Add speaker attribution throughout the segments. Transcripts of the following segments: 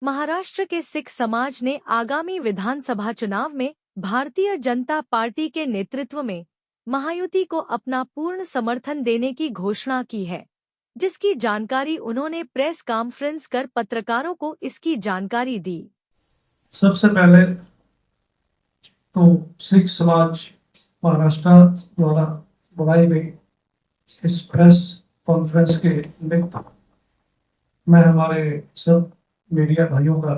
Speaker 1: महाराष्ट्र के सिख समाज ने आगामी विधानसभा चुनाव में भारतीय जनता पार्टी के नेतृत्व में महायुति को अपना पूर्ण समर्थन देने की घोषणा की है, जिसकी जानकारी उन्होंने प्रेस कॉन्फ्रेंस कर पत्रकारों को इसकी जानकारी दी।
Speaker 2: सबसे पहले तो सिख समाज महाराष्ट्र द्वारा बुलाई गई इस प्रेस कॉन्फ्रेंस के निमित्त मैं हमारे सब मीडिया भाइयों का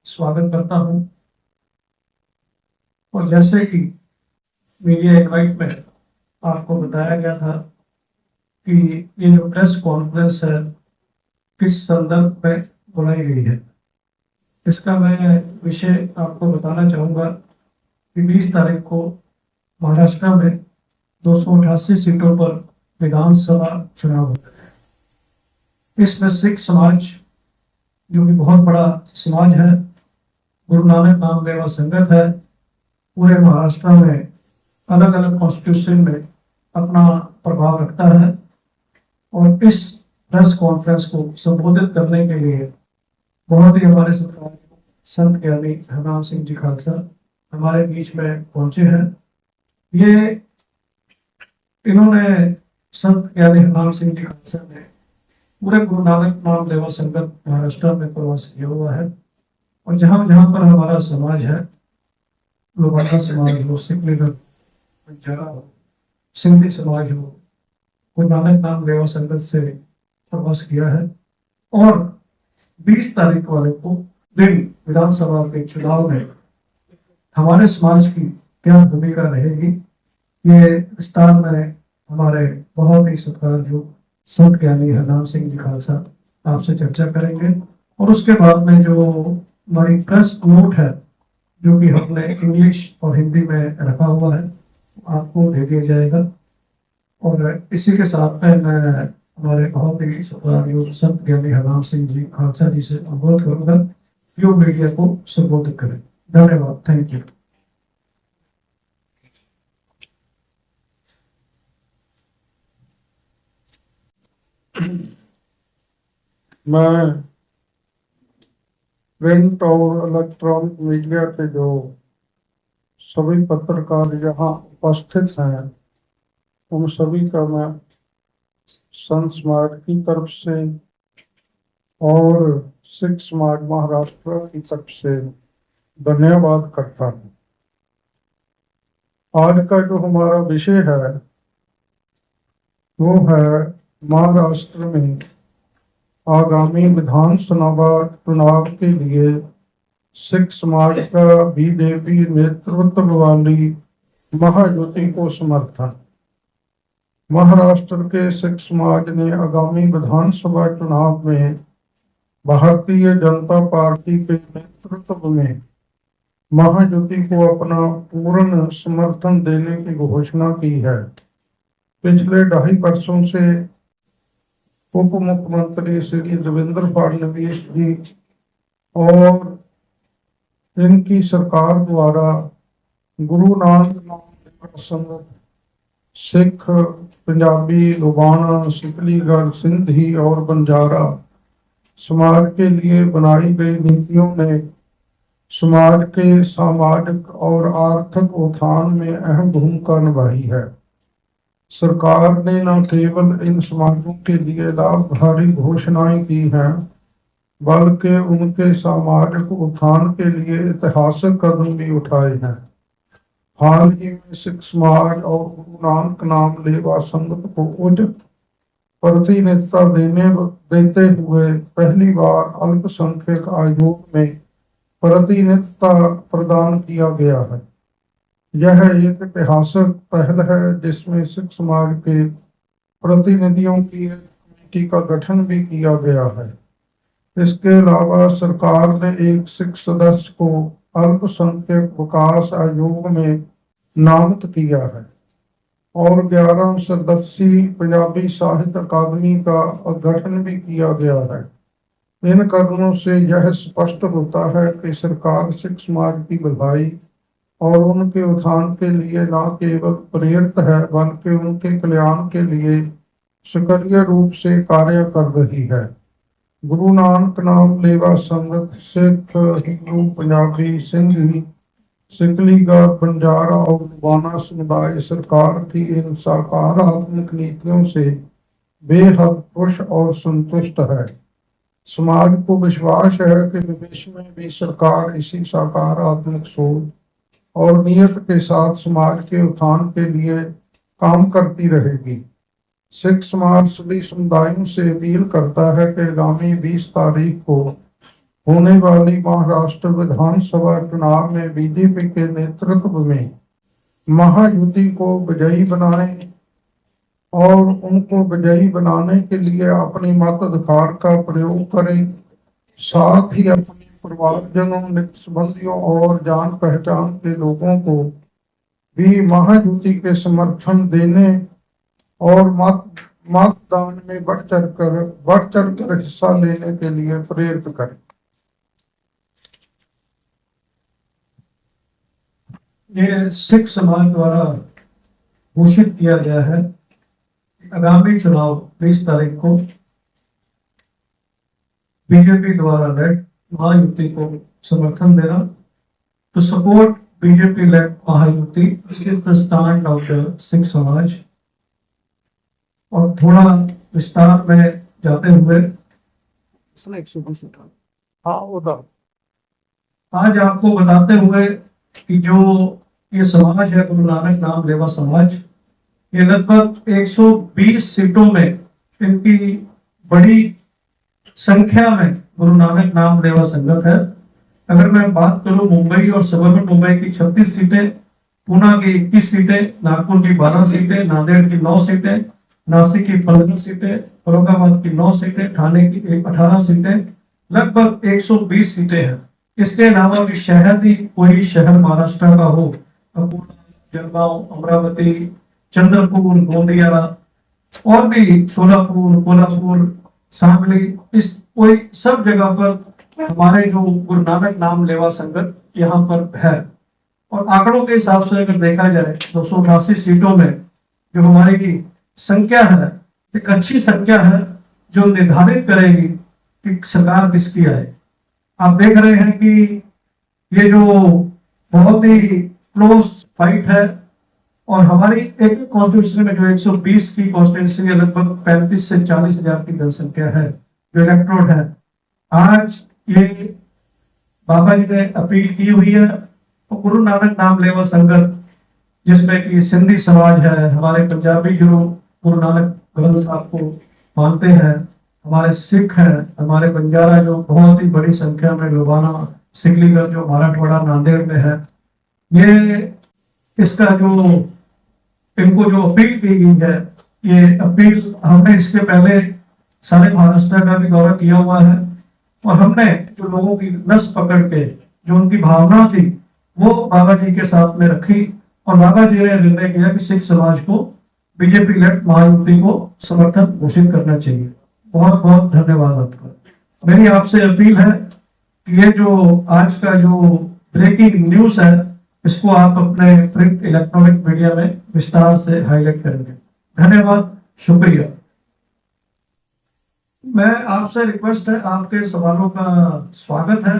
Speaker 2: स्वागत करता हूं। और जैसे कि मीडिया इनवाइट में आपको बताया गया था कि ये जो प्रेस कॉन्फ्रेंस है किस संदर्भ में बुलाई गई है, इसका मैं विषय आपको बताना चाहूँगा कि 20 तारीख को महाराष्ट्र में 288 सीटों पर विधानसभा चुनाव होता है। इसमें सिख समाज जो कि बहुत बड़ा समाज है, गुरु नानक नाम लेवा संगत है, पूरे महाराष्ट्र में अलग अलग कॉन्स्टिट्यूशन में अपना प्रभाव रखता है। और इस प्रेस कॉन्फ्रेंस को संबोधित करने के लिए बहुत ही हमारे सत्कार संत ज्ञानी हरनाम सिंह जी खालसा हमारे बीच में पहुंचे हैं। इन्होंने संत ज्ञानी हरनाम सिंह जी खालसा ने पूरे गुरु नानक नाम लेवा संगत महाराष्ट्र में प्रवास किया हुआ है। और जहाँ जहाँ पर हमारा समाज है, लोहारा समाज हो, सिख लीडर, बंजारा हो, सिंधी समाज हो, गुरु नानक नाम लेवा संगत से प्रवास किया है। और 20 तारीख वाले को दिन विधानसभा के चुनाव में हमारे समाज की क्या भूमिका रहेगी, ये विस्तार में हमारे बहुत ही सत्कारयोग संत ज्ञानी हरनाम सिंह जी खालसा आपसे चर्चा करेंगे। और उसके बाद में जो हमारी प्रेस नोट है, जो कि हमने इंग्लिश और हिंदी में रखा हुआ है, आपको दे दिया जाएगा। और इसी के साथ में मैं हमारे बहुत ही सत्कारयोग संत ज्ञानी हरनाम सिंह जी खालसा जी से अनुरोध करूंगा जो मीडिया को संबोधित करें। धन्यवाद। Thank you.
Speaker 3: मैं प्रिंट और इलेक्ट्रॉनिक मीडिया के जो सभी पत्रकार यहाँ उपस्थित हैं, उन सभी का मैं संत समाज की तरफ से और सिख समाज महाराष्ट्र की तरफ से धन्यवाद करता हूँ। आज का जो हमारा विषय है वो है महाराष्ट्र में आगामी विधानसभा चुनाव के लिए सिख समाज का बीजेपी नेतृत्व वाली महायुति को समर्थन। महाराष्ट्र के सिख समाज ने आगामी विधानसभा चुनाव में भारतीय जनता पार्टी के नेतृत्व में महायुति को अपना पूर्ण समर्थन देने की घोषणा की है। पिछले 2.5 वर्षों से उप मुख्यमंत्री श्री देवेंद्र फडणवीस जी और इनकी सरकार द्वारा गुरु नानक नाम लेवा संगत सिख, पंजाबी, लोबाना, सिकलीगढ़, सिंधी और बंजारा समाज के लिए बनाई गई नीतियों ने समाज के सामाजिक और आर्थिक उत्थान में अहम भूमिका निभाई है। सरकार ने न केवल इन समाजों के लिए लाभकारी घोषणाएं की हैं, बल्कि उनके सामाजिक उत्थान के लिए ऐतिहासिक कदम भी उठाए हैं। हाल ही में सिख समाज और गुरु नानक नाम लेवा संगत को उचित प्रतिनिधित्व देते हुए पहली बार अल्पसंख्यक आयोग में प्रतिनिधित्व प्रदान किया गया है। यह एक ऐतिहासिक पहल है जिसमें सिख समाज के प्रतिनिधियों की एक कमेटी का गठन भी किया गया है। इसके अलावा सरकार ने एक सिख सदस्य को अल्पसंख्यक विकास आयोग में नामित किया है और 11 सदस्यीय पंजाबी साहित्य अकादमी का गठन भी किया गया है। इन कदमों से यह स्पष्ट होता है कि सरकार सिख समाज की भलाई और उनके उत्थान के लिए न केवल प्रेरित है, बल्कि उनके कल्याण के लिए सक्रिय रूप से कार्य कर रही है। गुरु नानक नाम लेवा संगत सिख हिंदू पंजाबी सिंधी सिकलीगढ़ बंजारा और लुबाना समुदाय सरकार की इन सकारात्मक नीतियों से बेहद खुश और संतुष्ट है। समाज को विश्वास है कि भविष्य में भी सरकार इसी सकारात्मक सोच और नियत के साथ समाज के उत्थान के लिए काम करती रहेगी। सिख समाज सभी समुदायों से अपील करता है कि आगामी 20 तारीख को होने वाली महाराष्ट्र विधानसभा चुनाव में बीजेपी के नेतृत्व में महायुति को विजयी बनाएं और उनको विजयी बनाने के लिए अपने मताधिकार का प्रयोग करें। साथ ही अपने परिवारजनों, मित्र संबंधियों और जान पहचान के लोगों को भी महायुति के समर्थन देने और मतदान में बढ़ चढ़कर हिस्सा लेने के लिए प्रेरित करें।
Speaker 2: ये सिख समाज द्वारा घोषित किया गया है आगामी चुनाव 20 तारीख को बीजेपी द्वारा लेड महायुति को समर्थन देना। To support BJP led Mahayuti, this is the stand of the Sikh समाज। और थोड़ा विस्तार में जाते हुए आज आपको बताते हुए कि जो ये समाज है गुरु नानक नाम लेवा समाज, ये लगभग 120 सीटों में इनकी बड़ी संख्या में गुरु नानक नाम लेवा संगत है। अगर मैं बात करूं मुंबई और सबर्बन मुंबई की 36 सीटें, पूना की 21 सीटें, नागपुर की 12 सीटें, नांदेड़ की 9 सीटें, नासिक की 15 सीटें, औरंगाबाद की 9 सीटें, ठाणे की 18 सीटें, लगभग 120 सीटें हैं। इसके अलावा भी शहर ही कोई शहर महाराष्ट्र का हो, अकोला, जलगांव, अमरावती, चंद्रपुर, गोंदिया और भी सोलापुर, कोल्हापुर, सांगली, इस कोई सब जगह पर हमारे जो गुरु नानक नाम लेवा संगत यहाँ पर है। और आंकड़ों के हिसाब से अगर देखा जाए 288 सीटों में जो हमारी संख्या है, एक अच्छी संख्या है जो निर्धारित करेगी कि सरकार किसकी आए। आप देख रहे हैं कि ये जो बहुत ही क्लोज फाइट है और हमारी एक कॉन्स्टिट्यूशन में जो 120 की कॉन्स्टिट्यूंसी है, लगभग 35 से 40 हजार की जनसंख्या है जो इलेक्ट्रोड है। आज ये बाबा जी ने अपील की हुई है और गुरु नानक नाम लेवा संगत, जिसमें कि सिंधी समाज है, हमारे पंजाबी जो गुरु नानक ग्रंथ साहब को मानते हैं, हमारे सिख हैं, हमारे बंजारा जो बहुत ही बड़ी संख्या में लुबाना, सिकलीगढ़ जो मराठवाड़ा नांदेड़ में है, ये इसका जो इनको जो अपील की गई है, ये अपील हमने इसके पहले सारे महाराष्ट्र का भी दौरा किया हुआ है और हमने जो लोगों की नस पकड़ के जो उनकी भावना थी वो बाबा जी के साथ में रखी और बाबा जी ने निर्णय किया कि सिख समाज को बीजेपी लेड महायुति को समर्थन घोषित करना चाहिए। बहुत बहुत धन्यवाद आपका। मेरी आपसे अपील है कि ये जो आज का जो ब्रेकिंग न्यूज है, इसको आप अपने प्रिंट इलेक्ट्रॉनिक मीडिया में विस्तार से हाईलाइट करेंगे। धन्यवाद, शुक्रिया। मैं आपसे रिक्वेस्ट है, आपके सवालों का स्वागत है,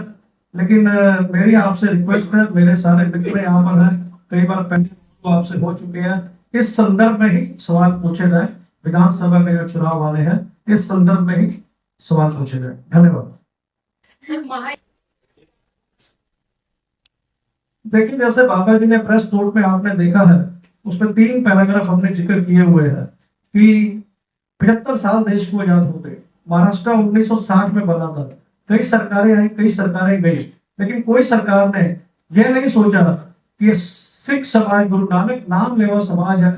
Speaker 2: लेकिन मेरी आपसे रिक्वेस्ट है, मेरे सारे मित्र यहाँ पर हैं, कई बार पहले तो आपसे हो चुके हैं, इस संदर्भ में ही सवाल पूछे जाए। विधानसभा के जो चुनाव आने हैं, इस संदर्भ में ही सवाल पूछे जाए। धन्यवाद। देखिए, जैसे बाबा जी ने प्रेस नोट में आपने देखा है, उसमें 3 पैराग्राफ हमने जिक्र किए हुए हैं कि 75 साल देश को आजाद हो गए। महाराष्ट्र 1960 में बना था, कई सरकारें आई, कई सरकारें गई, लेकिन कोई सरकार ने यह नहीं सोचा कि ये सिख समाज गुरु नानक नाम लेवा समाज है,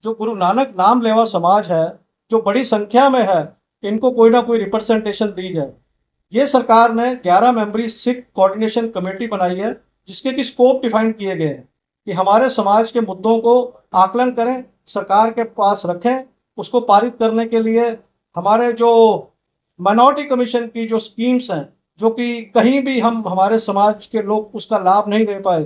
Speaker 2: जो गुरु नानक नाम लेवा समाज है, जो बड़ी संख्या में है, इनको कोई ना कोई रिप्रेजेंटेशन दी जाए। ये सरकार ने 11 मेंबरी सिख कोऑर्डिनेशन कमेटी बनाई है, जिसके की स्कोप डिफाइन किए गए हैं कि हमारे समाज के मुद्दों को आकलन करें, सरकार के पास रखें, उसको पारित करने के लिए हमारे जो माइनॉरिटी कमीशन की जो स्कीम्स हैं, जो कि कहीं भी हमारे समाज के लोग उसका लाभ नहीं ले पाए,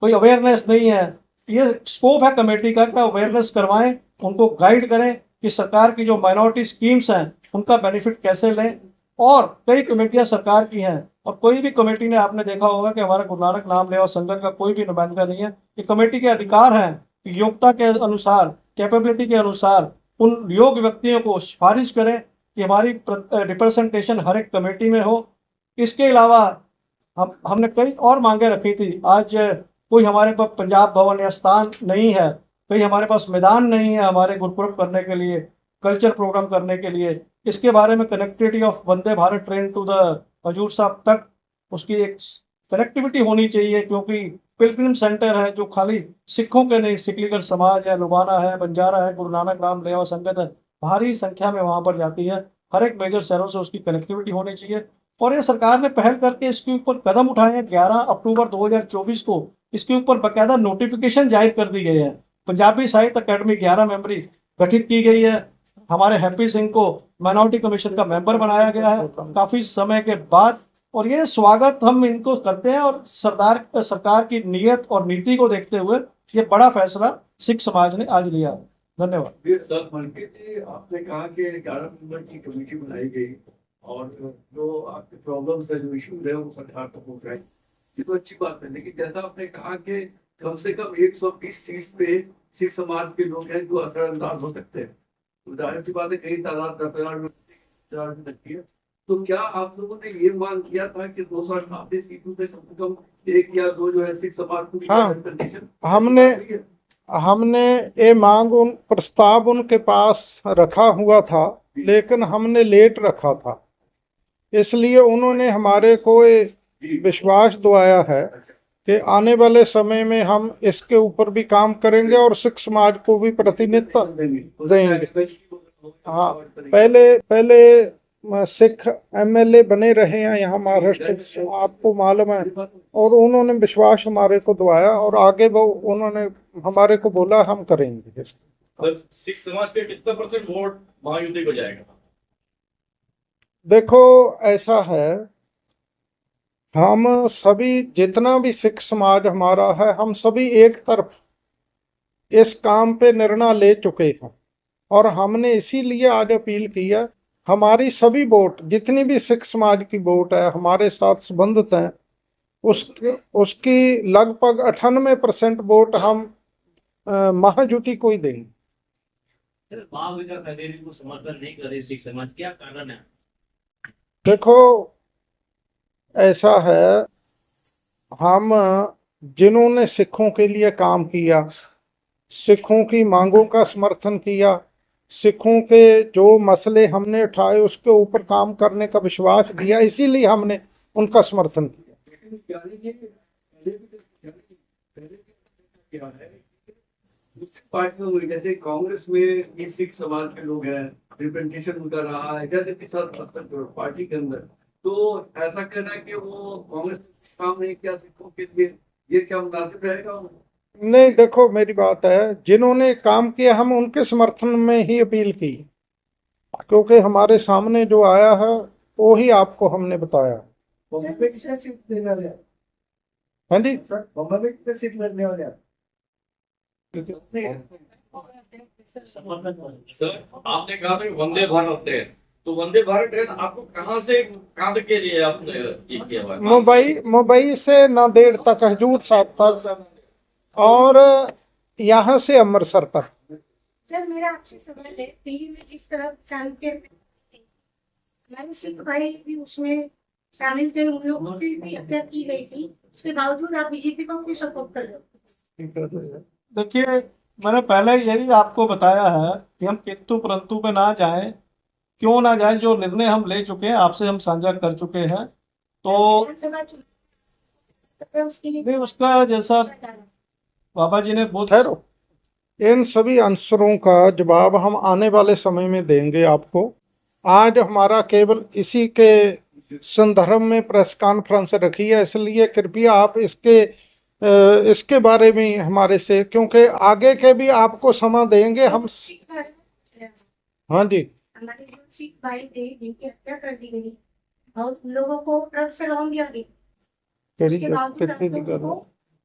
Speaker 2: कोई अवेयरनेस नहीं है, ये स्कोप है कमेटी का, अवेयरनेस करवाएं, उनको गाइड करें कि सरकार की जो माइनॉरिटी स्कीम्स हैं उनका बेनिफिट कैसे लें। और कई कमेटियां सरकार की हैं और कोई भी कमेटी ने, आपने देखा होगा कि हमारा गुरु नानक नाम लेवा संगठन का कोई भी नुमाइंदा नहीं है। ये कमेटी के अधिकार हैं कि योग्यता के अनुसार, कैपेबिलिटी के अनुसार उन योग्य व्यक्तियों को सिफारिश करें कि हमारी रिप्रेजेंटेशन हर एक कमेटी में हो। इसके अलावा हमने कई और मांगे रखी थी। आज कोई हमारे पास पंजाब भवन या स्थान नहीं है, कहीं हमारे पास मैदान नहीं है हमारे गुरुपुरब करने के लिए, कल्चर प्रोग्राम करने के लिए। इसके बारे में connectivity of Vande Bharat train to the Hazur Sahib तक उसकी एक कनेक्टिविटी होनी चाहिए, क्योंकि पिलग्रिम सेंटर है जो खाली सिखों के नहीं, सिकलीगढ़ समाज है, लुबाना है, बंजारा है, गुरु नानक नाम लेवा संगत है, भारी संख्या में वहां पर जाती है। हर एक मेजर शहरों से उसकी कनेक्टिविटी होनी चाहिए। और ये सरकार ने पहल करके इसके ऊपर कदम उठाए हैं। 11 अक्टूबर 2024 को इसके ऊपर बाकायदा नोटिफिकेशन जारी कर दी गई है। पंजाबी साहित्य अकेडमी 11 मेंबरी गठित की गई है। हमारे हैप्पी सिंह को माइनॉरिटी कमीशन का मेंबर बनाया गया है काफी समय के बाद, और ये स्वागत हम इनको करते हैं। और सरकार की नीयत और नीति को देखते हुए ये बड़ा फैसला सिख समाज ने आज लिया। धन्यवाद।
Speaker 4: सर, मनकीत जी, आपने कहा कि 11 मेंबर की कमेटी बनाई गई और जो आपके प्रॉब्लम्स है, जो इशू है, वो सरकार तक पहुंच रहे हैं। ये तो अच्छी बात है, लेकिन जैसा आपने कहा कि कम से कम 120 सीट पे सिख समाज के लोग हैं जो असरअंदाज हो सकते हैं। तो जाहिर सी बात है, कई तादाद 10,000 में लगती है। तो क्या आप लोगों ने ये मांग किया था कि 288 सीटों पे कम से कम 1 या 2 जो है सिख समाज को?
Speaker 3: हाँ, हमने ये मांग, उन प्रस्ताव उनके पास रखा हुआ था, लेकिन हमने लेट रखा था, इसलिए उन्होंने हमारे को ये विश्वास दिलाया है कि आने वाले समय में हम इसके ऊपर भी काम करेंगे और सिख समाज को भी प्रतिनिधित्व देंगे। हाँ, पहले सिख एमएलए बने रहे हैं यहाँ महाराष्ट्र से, आपको मालूम है, और उन्होंने विश्वास हमारे को दिलाया और आगे वो उन्होंने हमारे को बोला हम करेंगे।
Speaker 4: सर, सिख समाज के कितना % वोट महायुति को जाएगा?
Speaker 3: देखो, ऐसा है, हम सभी जितना भी सिख समाज हमारा है, हम सभी एक तरफ इस काम पे निर्णय ले चुके हैं और हमने इसीलिए आज अपील की है। हमारी सभी वोट, जितनी भी सिख समाज की वोट है हमारे साथ संबंधित हैं, उसकी लगभग 98% वोट हम महायुति को ही देंगे।
Speaker 5: महाविकास अघाड़ी को समर्थन नहीं कर रही सिख समाज, क्या कारण है?
Speaker 3: देखो, ऐसा है, हम जिन्होंने सिखों के लिए काम किया, सिखों की मांगों का समर्थन किया, सिखों के जो मसले हमने उठाए उसके ऊपर काम करने का विश्वास दिया, इसीलिए हमने उनका समर्थन किया।
Speaker 4: पार्टियों में जैसे कांग्रेस में भी सिख समाज के लोग हैं, रिप्रेजेंटेशन उनका रहा है, जैसे कि पार्टी के अंदर, तो ऐसा कहना है कि वो कांग्रेस काम नहीं किया सिखों के लिए, ये क्या मुनासिब रहेगा?
Speaker 3: नहीं, देखो, मेरी बात है, जिन्होंने काम किया हम उनके समर्थन में ही अपील की, क्योंकि हमारे सामने जो आया है वो ही आपको हमने बताया। हाँ जी,
Speaker 4: सर, आपने कहा था वंदे भारत ट्रेन, तो वंदे भारत ट्रेन आपको कहाँ से कहाँ तक के लिए आपने किया हुआ है?
Speaker 3: मुंबई से नांदेड़ तक, हजूर साहब तक, और यहाँ से अमृतसर तक।
Speaker 6: सर, मेरा आपसे सवाल है, दिल्ली में जिस तरह हमारे सिख भाई भी उसमें शामिल थे, उन लोगों की भी हत्या की गई थी, उसके बावजूद आप बीजेपी को क्यों सपोर्ट कर रहे हो?
Speaker 2: देखिए, मैंने पहले यही आपको बताया है कि हम किंतु परंतु पे ना जाएं, क्यों ना जाएं। जो निर्णय हम ले चुके हैं आपसे हम साझा कर चुके हैं, तो नहीं, उसका जैसा बाबा जी ने बोल,
Speaker 3: ठहरो, इन सभी आंसरों का जवाब हम आने वाले समय में देंगे आपको। आज हमारा केवल इसी के संदर्भ में प्रेस कॉन्फ्रेंस रखी है, इसलिए कृपया आप इसके बारे में हमारे से, क्योंकि आगे के भी आपको समय देंगे हम। हाँ जी,
Speaker 6: हमारे जो सिख भाई थे जिनकी हत्या कर दी गई, बहुत लोगों को ट्रक से लॉन्ग दिया गया, उसके बावजूद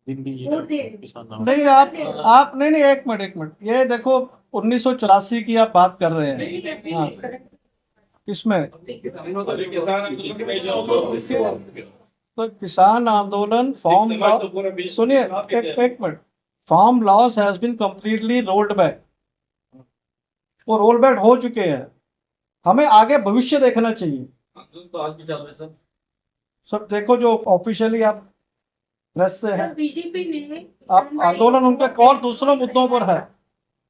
Speaker 6: नहीं, आप नहीं, एक मिनट, ये देखो,
Speaker 2: 1984 की आप बात कर रहे हैं।
Speaker 6: नहीं, मैं भी
Speaker 2: हाँ।
Speaker 6: नहीं कर-
Speaker 2: किसमें?
Speaker 4: किसानों का भी किसान आंदोलन में जाओ।
Speaker 2: तो किसान आंदोलन फॉर्म लॉ, सुनिए एक minute, farm laws has been completely rolled back, वो रोल बैक हो चुके हैं। हमें आगे भविष्य देखना चाहिए।
Speaker 5: आंदोलन तो आज भी चल रहे सर।
Speaker 2: सब देखो जो ऑफिशियली आप प्रेस से है,
Speaker 6: सर, बीजेपी ने
Speaker 2: आप आंदोलन उनके और दूसरों मुद्दों पर है,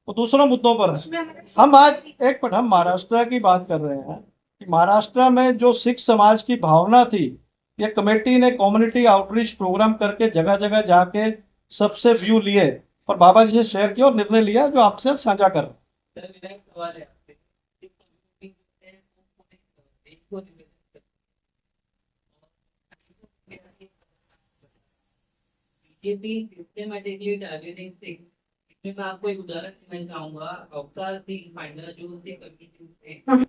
Speaker 2: वो दूसरों मुद्दों पर है।
Speaker 6: उसमें हमारे
Speaker 2: हम आज एक मिनट, हम महाराष्ट्र की बात कर रहे हैं कि महाराष्ट्र में जो सिख समाज की भावना थी, ये कमेटी ने कम्युनिटी आउटरीच प्रोग्राम करके जगह जगह जाके सबसे व्यू लिए और बाबा जी से शेयर किया और निर्णय लिया जो आपसे साझा कर।
Speaker 7: बीजेपी सिस्टमैटिकली टारगेटिंग सिख, इसमें मैं आपको एक उदाहरण देना चाहूंगा। अवतार सिंह फाइंडर जो थे कमिटी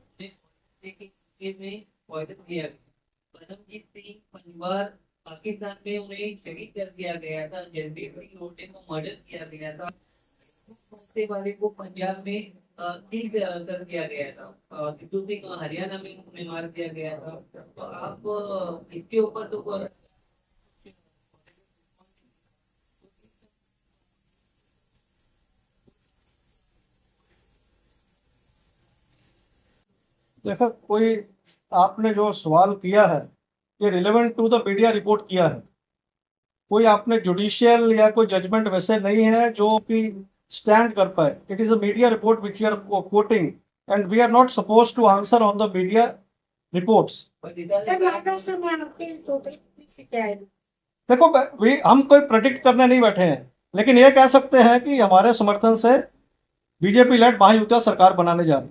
Speaker 7: में पॉइजन दिया गया। परमजीत सिंह पंजवार पाकिस्तान में उन्हें शहीद कर दिया गया था। जगदीप सिंह लोटे को मर्डर किया गया था। से वाले को पंजाब में किल कर दिया गया था। सिद्धू सिंह हरियाणा में उन्हें मार दिया गया था। तो आप इसके ऊपर तो
Speaker 2: देखो, कोई आपने जो सवाल किया है ये relevant to the media report किया है, कोई आपने जुडिशियल या कोई जजमेंट वैसे नहीं है जो कि स्टैंड कर पाए। It is a media report which you are quoting and we are not suppose to answer on the media reports.
Speaker 6: Sir, Maharashtra में आपके टोटल से क्या है?
Speaker 2: देखो, हम कोई प्रेडिक्ट करने नहीं बैठे हैं, लेकिन ये कह सकते हैं कि हमारे समर्थन से बीजेपी लेड महायुति सरकार बनाने जा रही।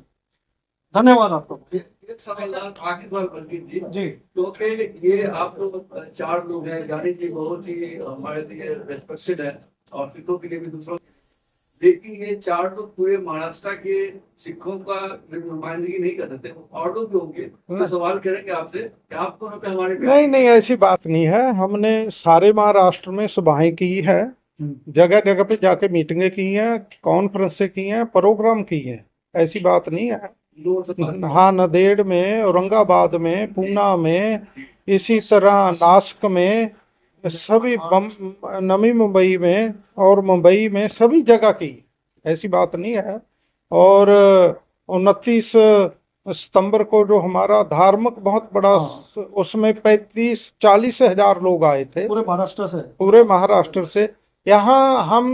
Speaker 2: धन्यवाद आपको।
Speaker 4: एक सवाल आखिरी सवाल बल्कि
Speaker 2: जी,
Speaker 4: क्योंकि ये आप लोग 4 लोग हैं, यानी कि बहुत ही हमारे लिए रेस्पेक्टेड है और सिखों के लिए भी दूसरों, लेकिन ये 4 लोग पूरे महाराष्ट्र के सिखों का नुमाइंदगी नहीं कर सकते। और लोग भी होंगे तो सवाल करेंगे आपसे कि आप दोनों पे हमारे
Speaker 3: नहीं, ऐसी बात नहीं है। हमने सारे महाराष्ट्र में सभाएं की है, जगह जगह पे जाके मीटिंगें की हैं, कॉन्फ्रेंस की हैं, प्रोग्राम की हैं। ऐसी बात नहीं है। हाँ, नांदेड़ में, औरंगाबाद में, पूना में, इसी तरह नासिक में, सभी नवी मुंबई में और मुंबई में सभी जगह की, ऐसी बात नहीं है। और 29 सितंबर को जो हमारा धार्मिक बहुत बड़ा, उसमें 35-40 हजार लोग आए थे पूरे महाराष्ट्र से। यहाँ हम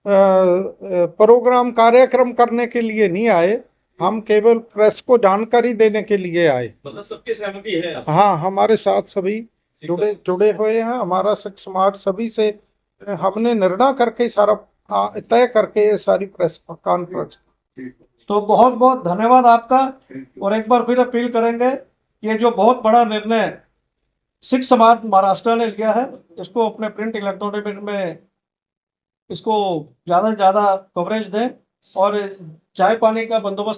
Speaker 3: प्रोग्राम कार्यक्रम करने के लिए नहीं आए, हम केवल प्रेस को जानकारी देने के लिए आए।
Speaker 5: मतलब सबकी सहमति है?
Speaker 3: हाँ, हमारे साथ सभी जुड़े हुए हैं। हमारा सिख समाज सभी से हमने निर्णय करके सारा तय करके ये सारी प्रेस कॉन्फ्रेंस।
Speaker 2: तो बहुत बहुत धन्यवाद आपका। और एक बार फिर अपील करेंगे, ये जो बहुत बड़ा निर्णय सिख समाज महाराष्ट्र ने लिया है, इसको अपने प्रिंट इलेक्ट्रॉनिक में इसको ज़्यादा से ज़्यादा कवरेज दें और चाय पानी का बंदोबस्त